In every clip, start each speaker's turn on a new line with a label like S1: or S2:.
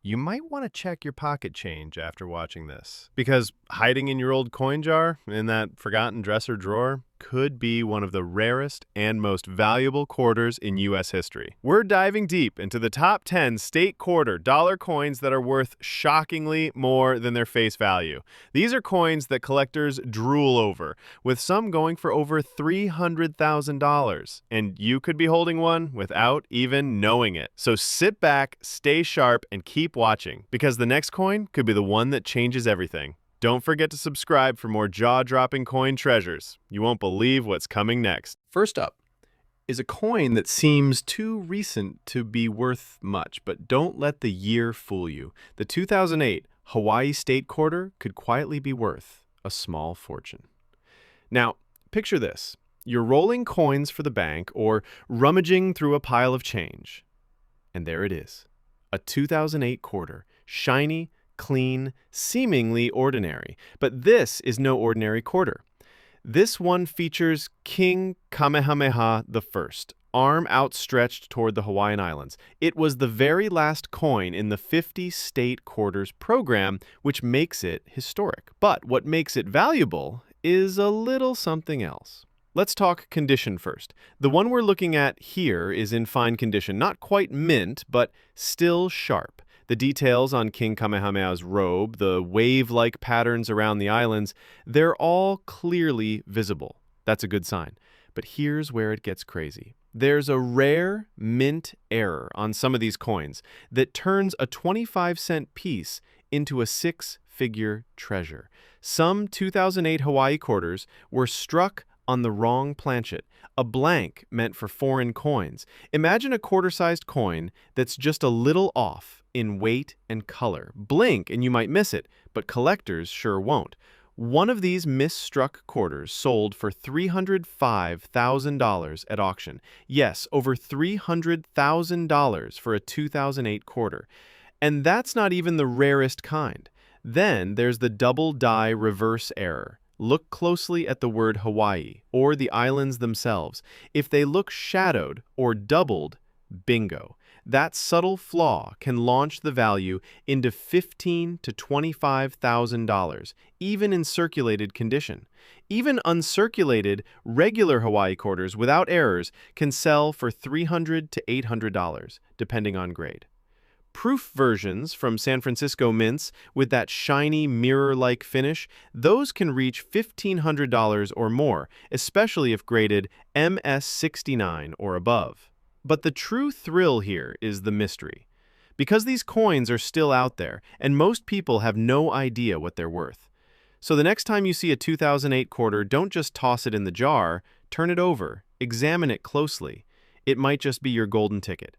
S1: You might want to check your pocket change after watching this, because hiding in your old coin jar in that forgotten dresser drawer could be one of the rarest and most valuable quarters in U.S. history. We're diving deep into the top 10 state quarter dollar coins that are worth shockingly more than their face value. These are coins that collectors drool over, with some going for over $300,000, and you could be holding one without even knowing it. So sit back, stay sharp, and keep watching, because the next coin could be the one that changes everything. Don't forget to subscribe for more jaw-dropping coin treasures. You won't believe what's coming next. First up is a coin that seems too recent to be worth much, but don't let the year fool you. The 2008 Hawaii State Quarter could quietly be worth a small fortune. Now, picture this. You're rolling coins for the bank or rummaging through a pile of change. And there it is. A 2008 quarter. Shiny, clean, seemingly ordinary. But this is no ordinary quarter. This one features King Kamehameha I, arm outstretched toward the Hawaiian Islands. It was the very last coin in the 50 state quarters program, which makes it historic. But what makes it valuable is a little something else. Let's talk condition first. The one we're looking at here is in fine condition, not quite mint, but still sharp. The details on King Kamehameha's robe, the wave-like patterns around the islands, they're all clearly visible. That's a good sign. But here's where it gets crazy. There's a rare mint error on some of these coins that turns a 25-cent piece into a six-figure treasure. Some 2008 Hawaii quarters were struck on the wrong planchet, a blank meant for foreign coins. Imagine a quarter-sized coin that's just a little off in weight and color. Blink and you might miss it, but collectors sure won't. One of these misstruck quarters sold for $305,000 at auction. Yes, over $300,000 for a 2008 quarter. And that's not even the rarest kind. Then there's the double die reverse error. Look closely at the word Hawaii, or the islands themselves. If they look shadowed or doubled, bingo. That subtle flaw can launch the value into $15,000 to $25,000, even in circulated condition. Even uncirculated, regular Hawaii quarters without errors can sell for $300 to $800, depending on grade. Proof versions from San Francisco mints with that shiny mirror-like finish, those can reach $1,500 or more, especially if graded MS69 or above. But the true thrill here is the mystery. Because these coins are still out there, and most people have no idea what they're worth. So the next time you see a 2008 quarter, don't just toss it in the jar, turn it over, examine it closely. It might just be your golden ticket.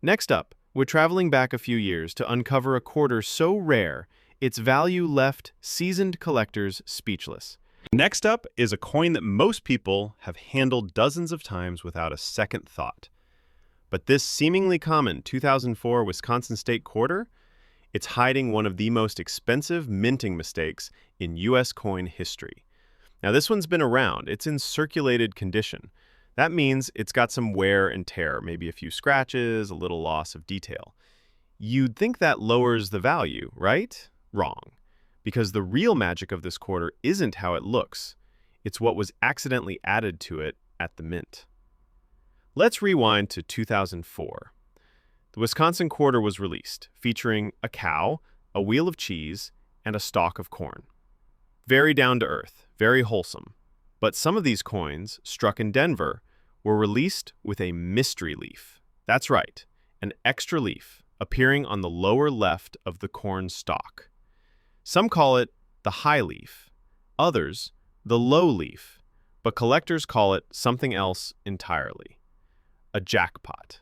S1: Next up, we're traveling back a few years to uncover a quarter so rare, its value left seasoned collectors speechless.
S2: Next up is a coin that most people have handled dozens of times without a second thought. But this seemingly common 2004 Wisconsin State quarter, it's hiding one of the most expensive minting mistakes in U.S. coin history. Now this one's been around, it's in circulated condition. That means it's got some wear and tear, maybe a few scratches, a little loss of detail. You'd think that lowers the value, right? Wrong. Because the real magic of this quarter isn't how it looks. It's what was accidentally added to it at the mint. Let's rewind to 2004. The Wisconsin quarter was released, featuring a cow, a wheel of cheese, and a stalk of corn. Very down to earth, very wholesome. But some of these coins, struck in Denver, were released with a mystery leaf. That's right, an extra leaf appearing on the lower left of the corn stalk. Some call it the high leaf, others the low leaf, but collectors call it something else entirely. A jackpot.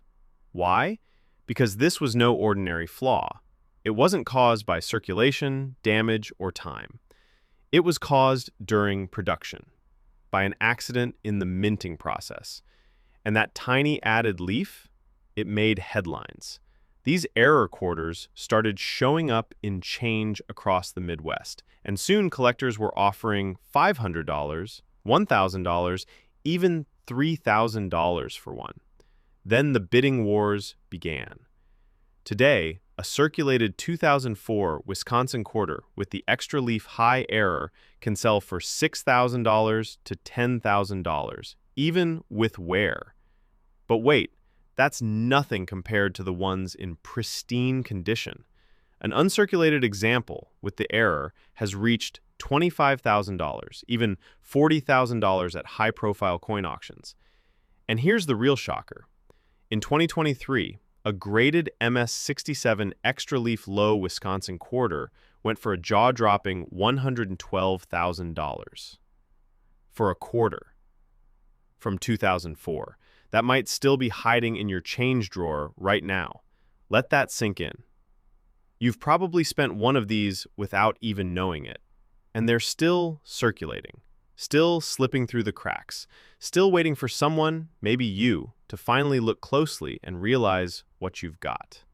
S2: Why? Because this was no ordinary flaw. It wasn't caused by circulation, damage, or time. It was caused during production, by an accident in the minting process. And that tiny added leaf, it made headlines. These error quarters started showing up in change across the Midwest, and soon collectors were offering $500, $1,000, even $3,000 for one. Then the bidding wars began. Today, a circulated 2004 Wisconsin quarter with the extra leaf high error can sell for $6,000 to $10,000, even with wear. But wait, that's nothing compared to the ones in pristine condition. An uncirculated example with the error has reached $25,000, even $40,000 at high-profile coin auctions. And here's the real shocker. In 2023, a graded MS-67 extra leaf low Wisconsin quarter went for a jaw-dropping $112,000 for a quarter from 2004. That might still be hiding in your change drawer right now. Let that sink in. You've probably spent one of these without even knowing it, and they're still circulating, still slipping through the cracks, still waiting for someone, maybe you, to finally look closely and realize what you've got.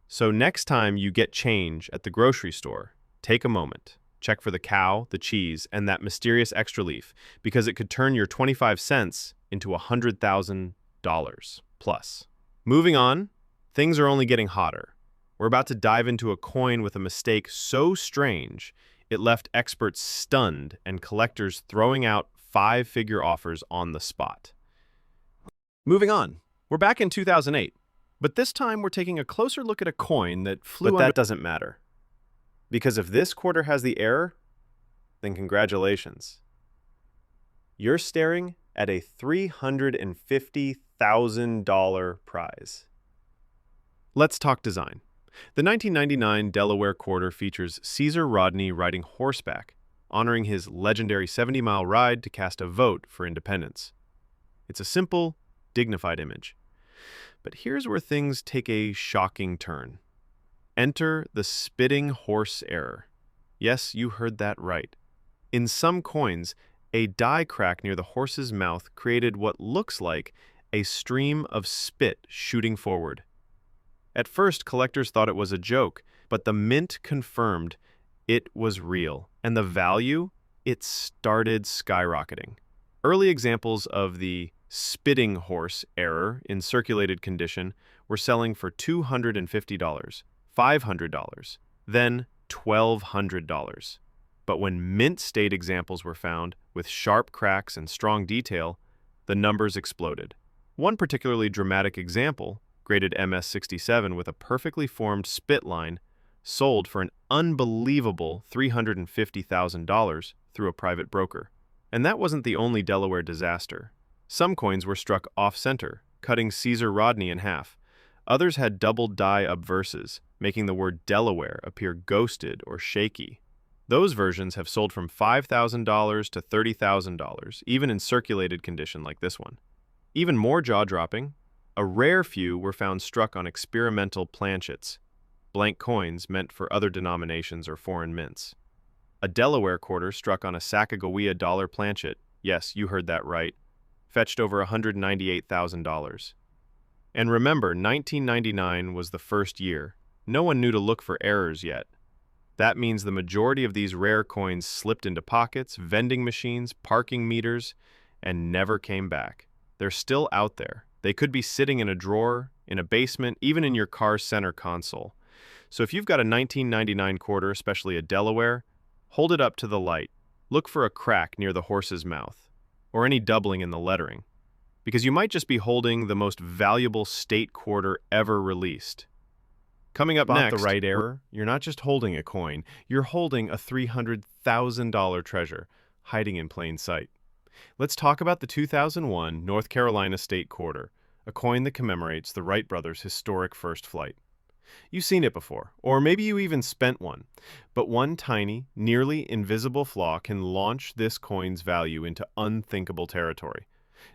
S2: So next time you get change at the grocery store, take a moment. Check for the cow, the cheese, and that mysterious extra leaf, because it could turn your 25 cents into $100,000 plus. Moving on, things are only getting hotter. We're about to dive into a coin with a mistake so strange, it left experts stunned and collectors throwing out five-figure offers on the spot. Moving on, we're back in 2008, but this time we're taking a closer look at a coin that flew. But that doesn't matter. Because if this quarter has the error, then congratulations. You're staring at a $350,000 prize. Let's talk design. The 1999 Delaware quarter features Caesar Rodney riding horseback, honoring his legendary 70-mile ride to cast a vote for independence. It's a simple, dignified image. But here's where things take a shocking turn. Enter the spitting horse error. Yes, you heard that right. In some coins, a die crack near the horse's mouth created what looks like a stream of spit shooting forward. At first, collectors thought it was a joke, but the mint confirmed it was real, and the value, it started skyrocketing. Early examples of the spitting horse error in circulated condition were selling for $250, $500, then $1,200. But when mint-state examples were found with sharp cracks and strong detail, the numbers exploded. One particularly dramatic example, graded MS-67 with a perfectly formed spit line, sold for an unbelievable $350,000 through a private broker. And that wasn't the only Delaware disaster. Some coins were struck off-center, cutting Caesar Rodney in half. Others had double die obverses, making the word Delaware appear ghosted or shaky. Those versions have sold from $5,000 to $30,000, even in circulated condition like this one. Even more jaw-dropping, a rare few were found struck on experimental planchets, blank coins meant for other denominations or foreign mints. A Delaware quarter struck on a Sacagawea dollar planchet, yes, you heard that right, fetched over $198,000. And remember, 1999 was the first year. No one knew to look for errors yet. That means the majority of these rare coins slipped into pockets, vending machines, parking meters, and never came back. They're still out there. They could be sitting in a drawer, in a basement, even in your car's center console. So if you've got a 1999 quarter, especially a Delaware, hold it up to the light. Look for a crack near the horse's mouth, or any doubling in the lettering, because you might just be holding the most valuable state quarter ever released. Coming up next, the right error, you're not just holding a coin, you're holding a $300,000 treasure, hiding in plain sight. Let's talk about the 2001 North Carolina State Quarter, a coin that commemorates the Wright brothers' historic first flight. You've seen it before, or maybe you even spent one, but one tiny, nearly invisible flaw can launch this coin's value into unthinkable territory.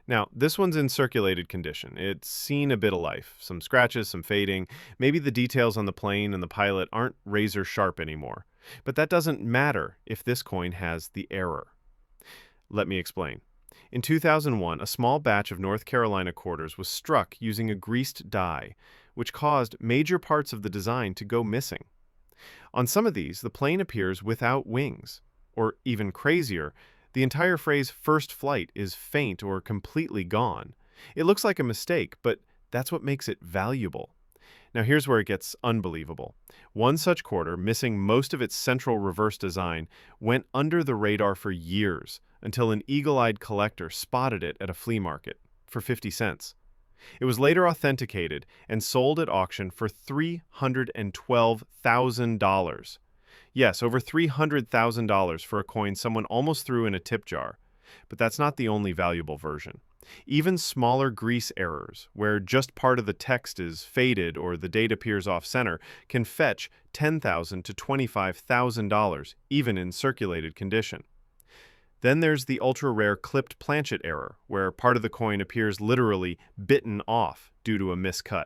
S2: Now, this one's in circulated condition. It's seen a bit of life, some scratches, some fading. Maybe the details on the plane and the pilot aren't razor sharp anymore. But that doesn't matter if this coin has the error. Let me explain. In 2001, a small batch of North Carolina quarters was struck using a greased die, which caused major parts of the design to go missing. On some of these, the plane appears without wings, or even crazier, the entire phrase "first flight" is faint or completely gone. It looks like a mistake, but that's what makes it valuable.
S1: Now here's where it gets unbelievable. One such quarter, missing most of its central reverse design, went under the radar for years until an eagle-eyed collector spotted it at a flea market for 50 cents. It was later authenticated and sold at auction for $312,000. Yes, over $300,000 for a coin someone almost threw in a tip jar. But that's not the only valuable version. Even smaller grease errors, where just part of the text is faded or the date appears off-center, can fetch $10,000 to $25,000, even in circulated condition. Then there's the ultra-rare clipped planchet error, where part of the coin appears literally bitten off due to a miscut.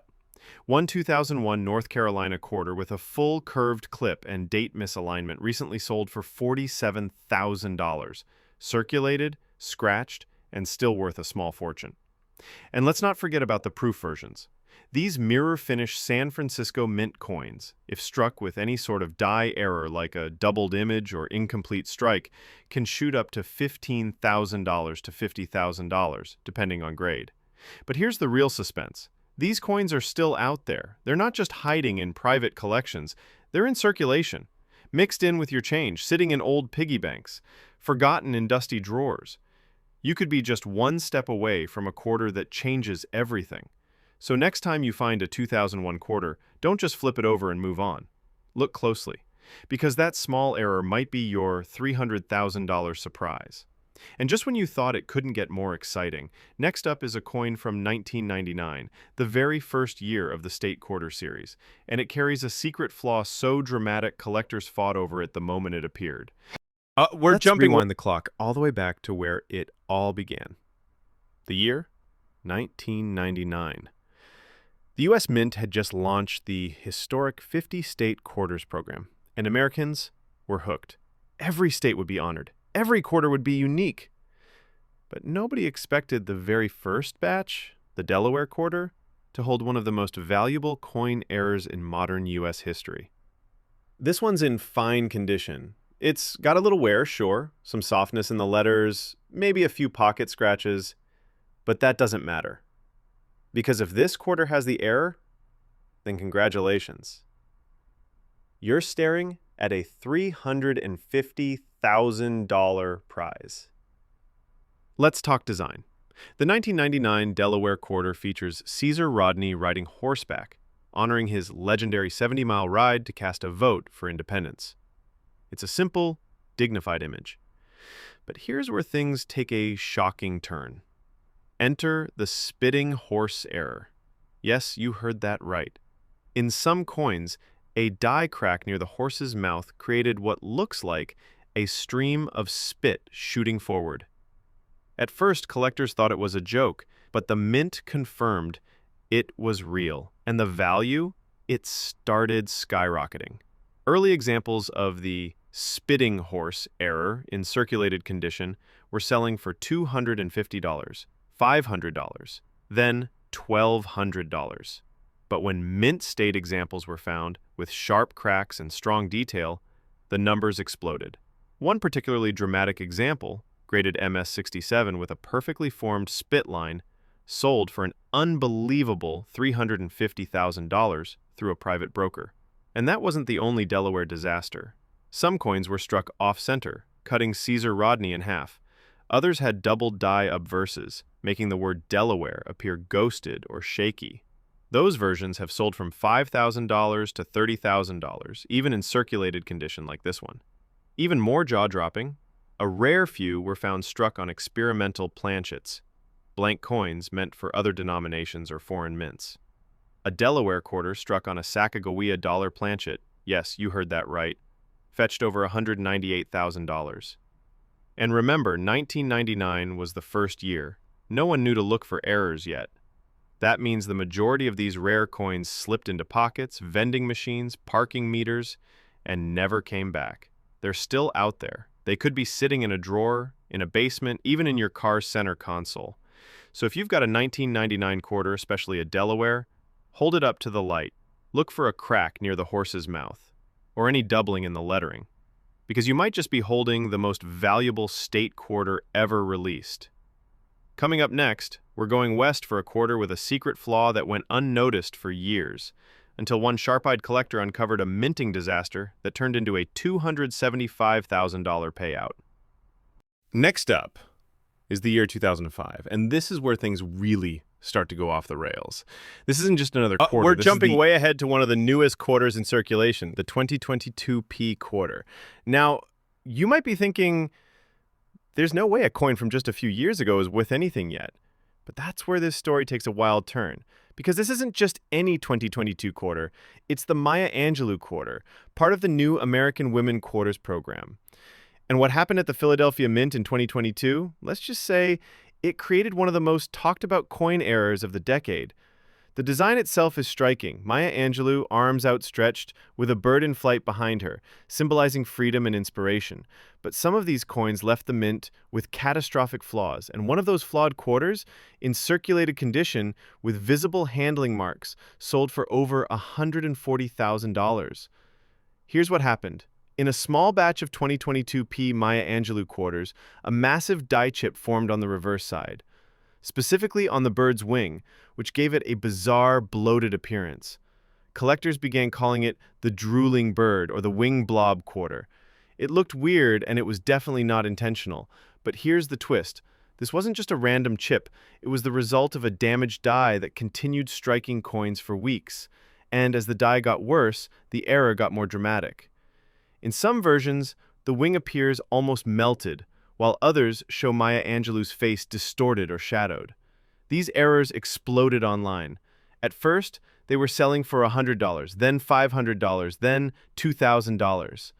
S1: One 2001 North Carolina quarter with a full curved clip and date misalignment recently sold for $47,000. Circulated, scratched, and still worth a small fortune. And let's not forget about the proof versions. These mirror-finish San Francisco Mint coins, if struck with any sort of die error like a doubled image or incomplete strike, can shoot up to $15,000 to $50,000, depending on grade. But here's the real suspense. These coins are still out there. They're not just hiding in private collections. They're in circulation, mixed in with your change, sitting in old piggy banks, forgotten in dusty drawers. You could be just one step away from a quarter that changes everything. So next time you find a 2001 quarter, don't just flip it over and move on. Look closely, because that small error might be your $300,000 surprise. And just when you thought it couldn't get more exciting, next up is a coin from 1999, the very first year of the State Quarter series, and it carries a secret flaw so dramatic collectors fought over it the moment it appeared. Let's rewind the clock all the way back to where it all began. The year? 1999. The U.S. Mint had just launched the historic 50-state quarters program, and Americans were hooked. Every state would be honored. Every quarter would be unique. But nobody expected the very first batch, the Delaware quarter, to hold one of the most valuable coin errors in modern U.S. history. This one's in fine condition. It's got a little wear, sure, some softness in the letters, maybe a few pocket scratches, but that doesn't matter. Because if this quarter has the error, then congratulations. You're staring at a $350,000 prize. Let's talk design. The 1999 Delaware quarter features Caesar Rodney riding horseback, honoring his legendary 70-mile ride to cast a vote for independence. It's a simple, dignified image. But here's where things take a shocking turn. Enter the spitting horse error. Yes, you heard that right. In some coins, a die crack near the horse's mouth created what looks like a stream of spit shooting forward. At first, collectors thought it was a joke, but the Mint confirmed it was real, and the value, it started skyrocketing. Early examples of the spitting horse error in circulated condition were selling for $250, $500, then $1,200. But when Mint state examples were found, with sharp cracks and strong detail, the numbers exploded. One particularly dramatic example, graded MS-67 with a perfectly formed spit line, sold for an unbelievable $350,000 through a private broker. And that wasn't the only Delaware disaster. Some coins were struck off-center, cutting Caesar Rodney in half. Others had double die obverses, making the word Delaware appear ghosted or shaky. Those versions have sold from $5,000 to $30,000, even in circulated condition like this one. Even more jaw-dropping, a rare few were found struck on experimental planchets, blank coins meant for other denominations or foreign mints. A Delaware quarter struck on a Sacagawea dollar planchet, yes, you heard that right, fetched over $198,000. And remember, 1999 was the first year. No one knew to look for errors yet. That means the majority of these rare coins slipped into pockets, vending machines, parking meters, and never came back. They're still out there. They could be sitting in a drawer, in a basement, even in your car's center console. So if you've got a 1999 quarter, especially a Delaware, hold it up to the light. Look for a crack near the horse's mouth, or any doubling in the lettering, because you might just be holding the most valuable state quarter ever released. Coming up next, we're going west for a quarter with a secret flaw that went unnoticed for years, until one sharp-eyed collector uncovered a minting disaster that turned into a $275,000 payout.
S2: Next up is the year 2005, and this is where things really start to go off the rails. This isn't just another quarter.
S1: We're jumping way ahead to one of the newest quarters in circulation, the 2022p quarter. Now, you might be thinking, there's no way a coin from just a few years ago is worth anything yet. But that's where this story takes a wild turn. Because this isn't just any 2022 quarter, it's the Maya Angelou quarter, part of the new American Women Quarters program. And what happened at the Philadelphia Mint in 2022, let's just say it created one of the most talked about coin errors of the decade. The design itself is striking. Maya Angelou, arms outstretched, with a bird in flight behind her, symbolizing freedom and inspiration. But some of these coins left the mint with catastrophic flaws, and one of those flawed quarters, in circulated condition with visible handling marks, sold for over $140,000. Here's what happened. In a small batch of 2022p Maya Angelou quarters, a massive die chip formed on the reverse side, specifically on the bird's wing, which gave it a bizarre, bloated appearance. Collectors began calling it the drooling bird or the wing blob quarter. It looked weird, and it was definitely not intentional. But here's the twist. This wasn't just a random chip. It was the result of a damaged die that continued striking coins for weeks. And as the die got worse, the error got more dramatic. In some versions, the wing appears almost melted, while others show Maya Angelou's face distorted or shadowed. These errors exploded online. At first, they were selling for $100, then $500, then $2,000.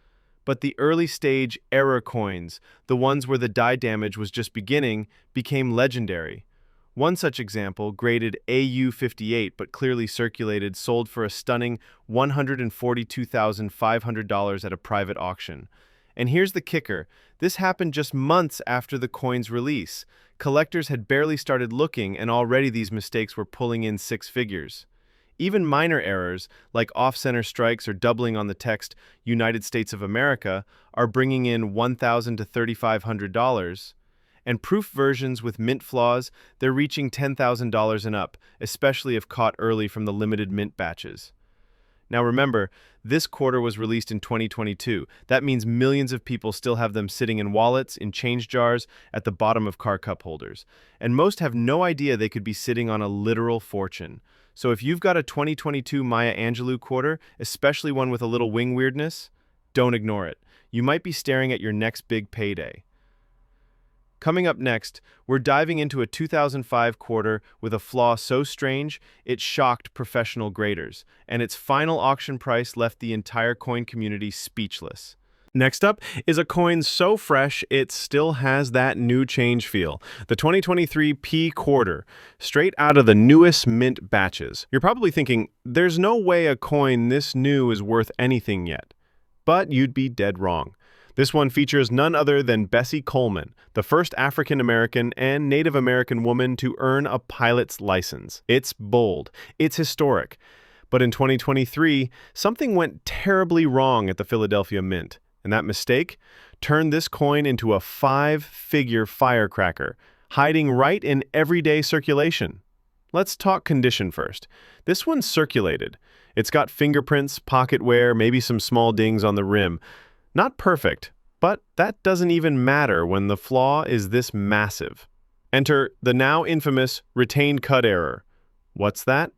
S1: But the early-stage error coins, the ones where the die damage was just beginning, became legendary. One such example, graded AU58 but clearly circulated, sold for a stunning $142,500 at a private auction. And here's the kicker. This happened just months after the coin's release. Collectors had barely started looking, and already these mistakes were pulling in six figures. Even minor errors, like off-center strikes or doubling on the text United States of America, are bringing in $1,000 to $3,500. And proof versions with mint flaws, they're reaching $10,000 and up, especially if caught early from the limited mint batches. Now remember, this quarter was released in 2022. That means millions of people still have them sitting in wallets, in change jars, at the bottom of car cup holders. And most have no idea they could be sitting on a literal fortune. So if you've got a 2022 Maya Angelou quarter, especially one with a little wing weirdness, don't ignore it. You might be staring at your next big payday. Coming up next, we're diving into a 2005 quarter with a flaw so strange it shocked professional graders, and its final auction price left the entire coin community speechless. Next up is a coin so fresh it still has that new change feel. The 2023 P quarter, straight out of the newest mint batches. You're probably thinking, there's no way a coin this new is worth anything yet. But you'd be dead wrong. This one features none other than Bessie Coleman, the first African-American and Native American woman to earn a pilot's license. It's bold. It's historic. But in 2023, something went terribly wrong at the Philadelphia Mint, and that mistake turned this coin into a 5-figure firecracker, hiding right in everyday circulation. Let's talk condition first. This one's circulated. It's got fingerprints, pocket wear, maybe some small dings on the rim. Not perfect, but that doesn't even matter when the flaw is this massive. Enter the now infamous retained cut error. What's that?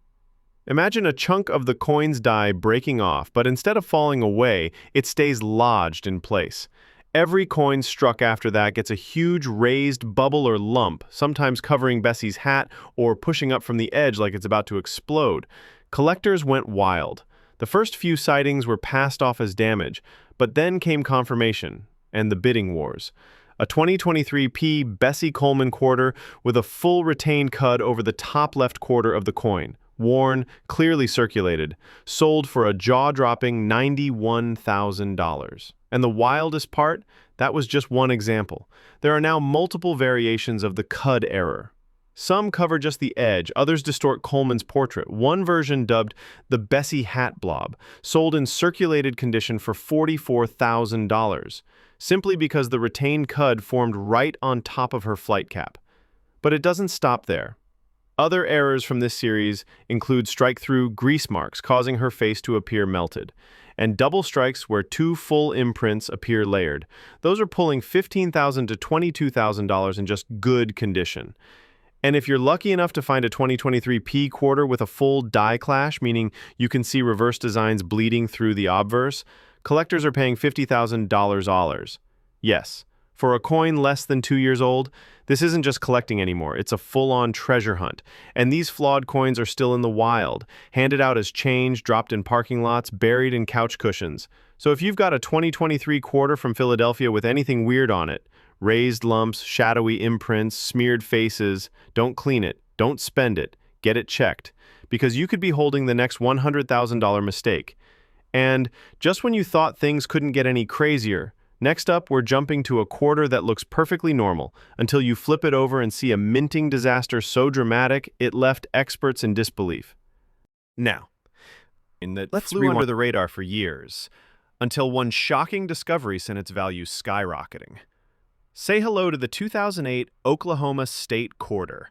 S1: Imagine a chunk of the coin's die breaking off, but instead of falling away, it stays lodged in place. Every coin struck after that gets a huge raised bubble or lump, sometimes covering Bessie's hat or pushing up from the edge like it's about to explode. Collectors went wild. The first few sightings were passed off as damage, but then came confirmation and the bidding wars. A 2023 P Bessie Coleman quarter with a full retained cut over the top left quarter of the coin, worn, clearly circulated, sold for a jaw-dropping $91,000. And the wildest part, that was just one example. There are now multiple variations of the cud error. Some cover just the edge, others distort Coleman's portrait. One version, dubbed the Bessie Hat Blob, sold in circulated condition for $44,000, simply because the retained cud formed right on top of her flight cap. But it doesn't stop there. Other errors from this series include strike-through grease marks causing her face to appear melted, and double strikes where two full imprints appear layered. Those are pulling $15,000 to $22,000 in just good condition. And if you're lucky enough to find a 2023 P quarter with a full die clash, meaning you can see reverse designs bleeding through the obverse, collectors are paying $50,000. Yes, for a coin less than 2 years old, this isn't just collecting anymore, it's a full-on treasure hunt. And these flawed coins are still in the wild, handed out as change, dropped in parking lots, buried in couch cushions. So if you've got a 2023 quarter from Philadelphia with anything weird on it, raised lumps, shadowy imprints, smeared faces, don't clean it, don't spend it, get it checked, because you could be holding the next $100,000 mistake. And just when you thought things couldn't get any crazier, next up, we're jumping to a quarter that looks perfectly normal until you flip it over and see a minting disaster so dramatic it left experts in disbelief. Now, let's flew under the radar for years, until one shocking discovery sent its value skyrocketing. Say hello to the 2008 Oklahoma State quarter.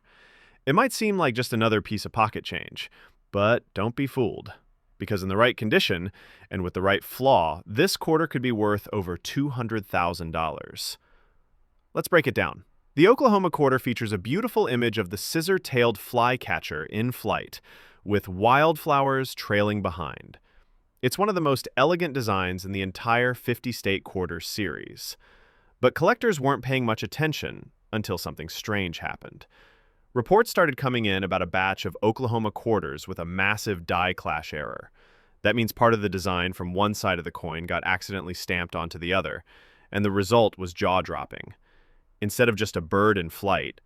S1: It might seem like just another piece of pocket change, but don't be fooled. Because in the right condition, and with the right flaw, this quarter could be worth over $200,000. Let's break it down. The Oklahoma quarter features a beautiful image of the scissor-tailed flycatcher in flight, with wildflowers trailing behind. It's one of the most elegant designs in the entire 50-state quarter series. But collectors weren't paying much attention until something strange happened. Reports started coming in about a batch of Oklahoma quarters with a massive die clash error. That means part of the design from one side of the coin got accidentally stamped onto the other, and the result was jaw-dropping. Instead of just a bird in flight,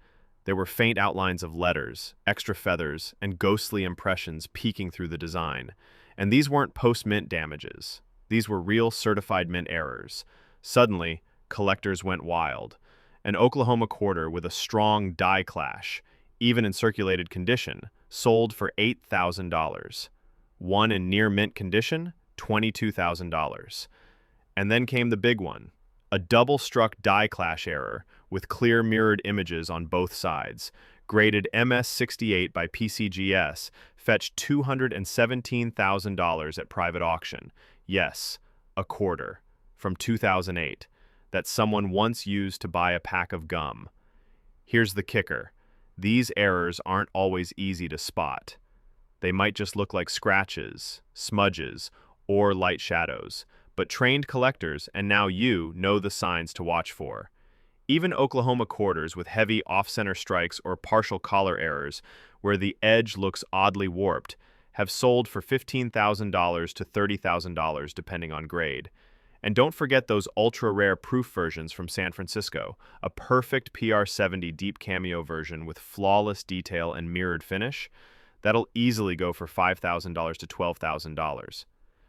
S1: there were faint outlines of letters, extra feathers, and ghostly impressions peeking through the design. And these weren't post-mint damages. These were real certified mint errors. Suddenly, collectors went wild. An Oklahoma quarter with a strong die clash, even in circulated condition, sold for $8,000. One in near mint condition, $22,000. And then came the big one, a double-struck die clash error with clear mirrored images on both sides, graded MS68 by PCGS, fetched $217,000 at private auction. Yes, a quarter, from 2008. That someone once used to buy a pack of gum. Here's the kicker. These errors aren't always easy to spot. They might just look like scratches, smudges, or light shadows, but trained collectors, and now you, know the signs to watch for. Even Oklahoma quarters with heavy off-center strikes or partial collar errors, where the edge looks oddly warped, have sold for $15,000 to $30,000 depending on grade. And don't forget those ultra-rare proof versions from San Francisco, a perfect PR70 deep cameo version with flawless detail and mirrored finish. That'll easily go for $5,000 to $12,000.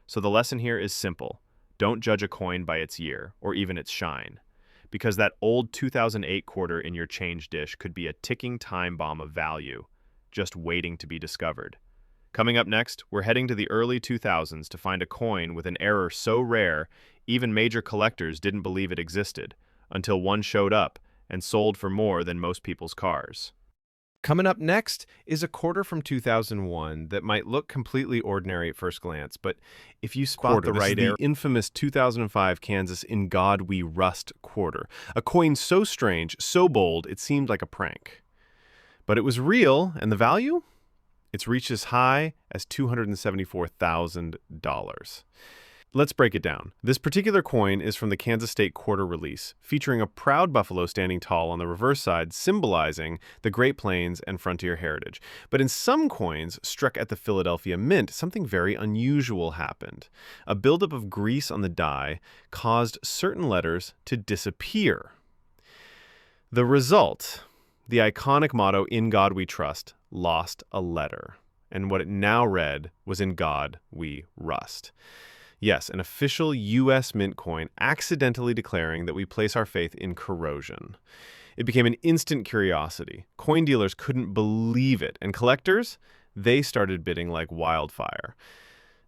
S1: So the lesson here is simple. Don't judge a coin by its year, or even its shine. Because that old 2008 quarter in your change dish could be a ticking time bomb of value, just waiting to be discovered. Coming up next, we're heading to the early 2000s to find a coin with an error so rare, even major collectors didn't believe it existed, until one showed up and sold for more than most people's cars. Coming up next is a quarter from 2001 that might look completely ordinary at first glance, but if you spot the right error, the infamous 2005 Kansas In God We Rust quarter, a coin so strange, so bold, it seemed like a prank. But it was real, and the value? It's reached as high as $274,000. Let's break it down. This particular coin is from the Kansas State quarter release, featuring a proud buffalo standing tall on the reverse side, symbolizing the Great Plains and frontier heritage. But in some coins struck at the Philadelphia Mint, something very unusual happened. A buildup of grease on the die caused certain letters to disappear. The result, the iconic motto, "In God We Trust," lost a letter. And what it now read was, "In God We Rust." Yes, an official U.S. mint coin accidentally declaring that we place our faith in corrosion. It became an instant curiosity. Coin dealers couldn't believe it, and collectors, they started bidding like wildfire.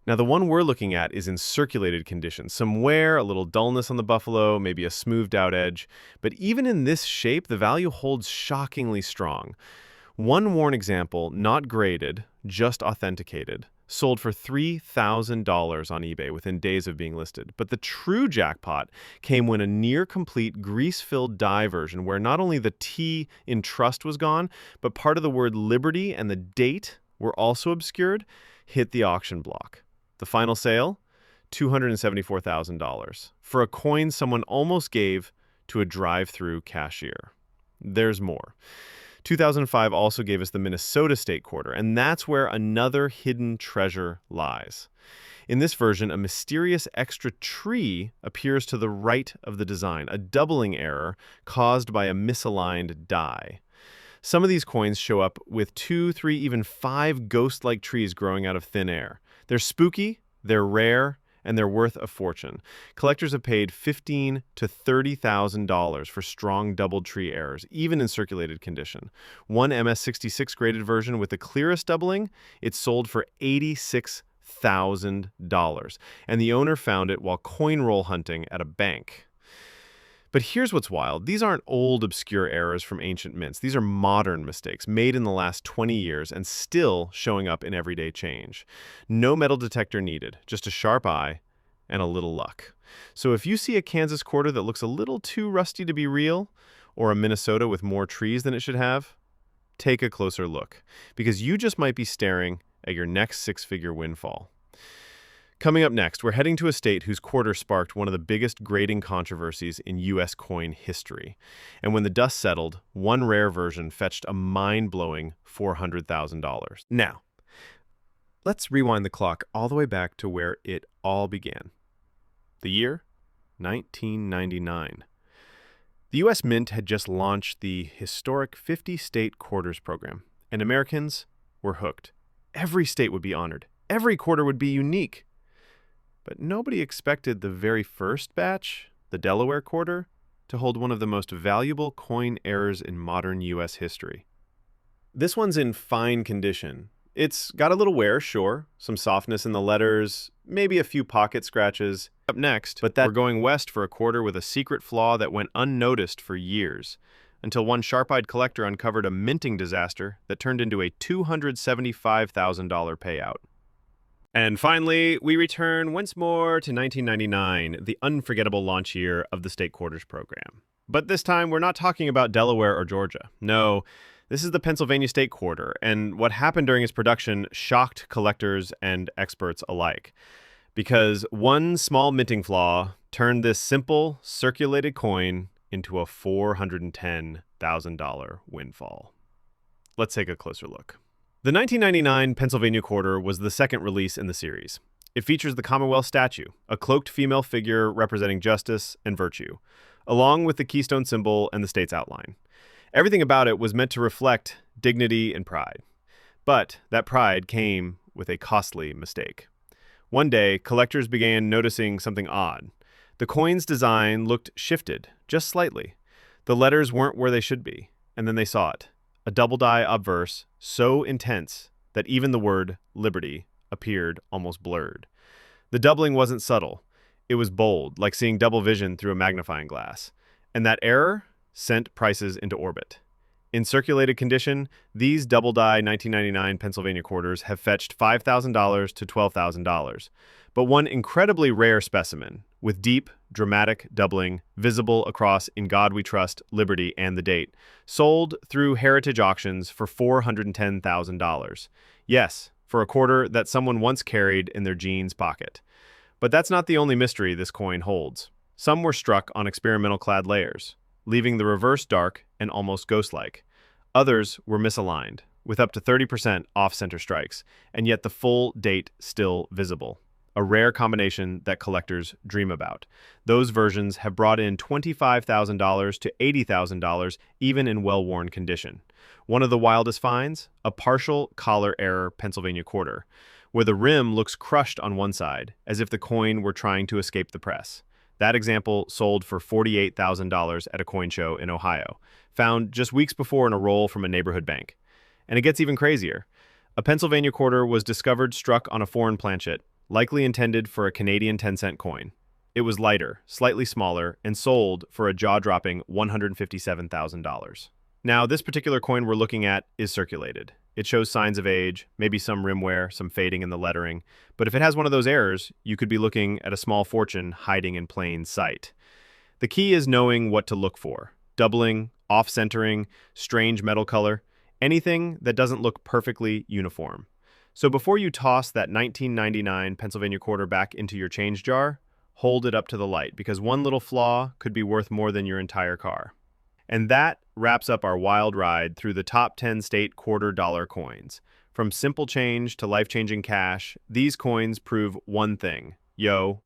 S1: Now, the one we're looking at is in circulated condition. Some wear, a little dullness on the buffalo, maybe a smoothed out edge. But even in this shape, the value holds shockingly strong. One worn example, not graded, just authenticated, sold for $3,000 on eBay within days of being listed. But the true jackpot came when a near-complete grease-filled die version, where not only the T in trust was gone, but part of the word Liberty and the date were also obscured, hit the auction block. The final sale? $274,000 for a coin someone almost gave to a drive-through cashier. There's more. 2005 also gave us the Minnesota State Quarter, and that's where another hidden treasure lies. In this version, a mysterious extra tree appears to the right of the design, a doubling error caused by a misaligned die. Some of these coins show up with 2, 3, even 5 ghost-like trees growing out of thin air. They're spooky, they're rare, and they're worth a fortune. Collectors have paid $15,000 to $30,000 for strong doubled tree errors, even in circulated condition. One MS-66 graded version with the clearest doubling, it sold for $86,000, and the owner found it while coin roll hunting at a bank. But here's what's wild. These aren't old, obscure errors from ancient mints. These are modern mistakes made in the last 20 years and still showing up in everyday change. No metal detector needed, just a sharp eye and a little luck. So if you see a Kansas quarter that looks a little too rusty to be real, or a Minnesota with more trees than it should have, take a closer look, because you just might be staring at your next six-figure windfall. Coming up next, we're heading to a state whose quarter sparked one of the biggest grading controversies in U.S. coin history. And when the dust settled, one rare version fetched a mind-blowing $400,000. Now, let's rewind the clock all the way back to where it all began. The year? 1999. The U.S. Mint had just launched the historic 50-state quarters program, and Americans were hooked. Every state would be honored. Every quarter would be unique. But nobody expected the very first batch, the Delaware quarter, to hold one of the most valuable coin errors in modern U.S. history. This one's in fine condition. It's got a little wear, sure, some softness in the letters, maybe a few pocket scratches. Up next, but we're going west for a quarter with a secret flaw that went unnoticed for years, until one sharp-eyed collector uncovered a minting disaster that turned into a $275,000 payout. And finally, we return once more to 1999, the unforgettable launch year of the state quarters program. But this time, we're not talking about Delaware or Georgia. No, this is the Pennsylvania State Quarter, and what happened during its production shocked collectors and experts alike. Because one small minting flaw turned this simple, circulated coin into a $410,000 windfall. Let's take a closer look. The 1999 Pennsylvania Quarter was the second release in the series. It features the Commonwealth statue, a cloaked female figure representing justice and virtue, along with the keystone symbol and the state's outline. Everything about it was meant to reflect dignity and pride. But that pride came with a costly mistake. One day, collectors began noticing something odd. The coin's design looked shifted, just slightly. The letters weren't where they should be, and then they saw it. A double die obverse so intense that even the word liberty appeared almost blurred. The doubling wasn't subtle. It was bold, like seeing double vision through a magnifying glass. And that error sent prices into orbit. In circulated condition, these double die 1999 Pennsylvania quarters have fetched $5,000 to $12,000. But one incredibly rare specimen, with deep, dramatic doubling visible across In God We Trust, Liberty, and the date, sold through heritage auctions for $410,000. Yes, for a quarter that someone once carried in their jeans pocket. But that's not the only mystery this coin holds. Some were struck on experimental clad layers, leaving the reverse dark and almost ghost-like. Others were misaligned, with up to 30% off-center strikes, and yet the full date still visible. A rare combination that collectors dream about. Those versions have brought in $25,000 to $80,000 even in well-worn condition. One of the wildest finds? A partial collar error Pennsylvania quarter, where the rim looks crushed on one side, as if the coin were trying to escape the press. That example sold for $48,000 at a coin show in Ohio, found just weeks before in a roll from a neighborhood bank. And it gets even crazier. A Pennsylvania quarter was discovered struck on a foreign planchet, likely intended for a Canadian 10-cent coin. It was lighter, slightly smaller, and sold for a jaw-dropping $157,000. Now, this particular coin we're looking at is circulated. It shows signs of age, maybe some rim wear, some fading in the lettering. But if it has one of those errors, you could be looking at a small fortune hiding in plain sight. The key is knowing what to look for. Doubling, off-centering, strange metal color, anything that doesn't look perfectly uniform. So before you toss that 1999 Pennsylvania quarter back into your change jar, hold it up to the light, because one little flaw could be worth more than your entire car. And that wraps up our wild ride through the top 10 state $quarter coins. From simple change to life-changing cash, these coins prove one thing. Yo,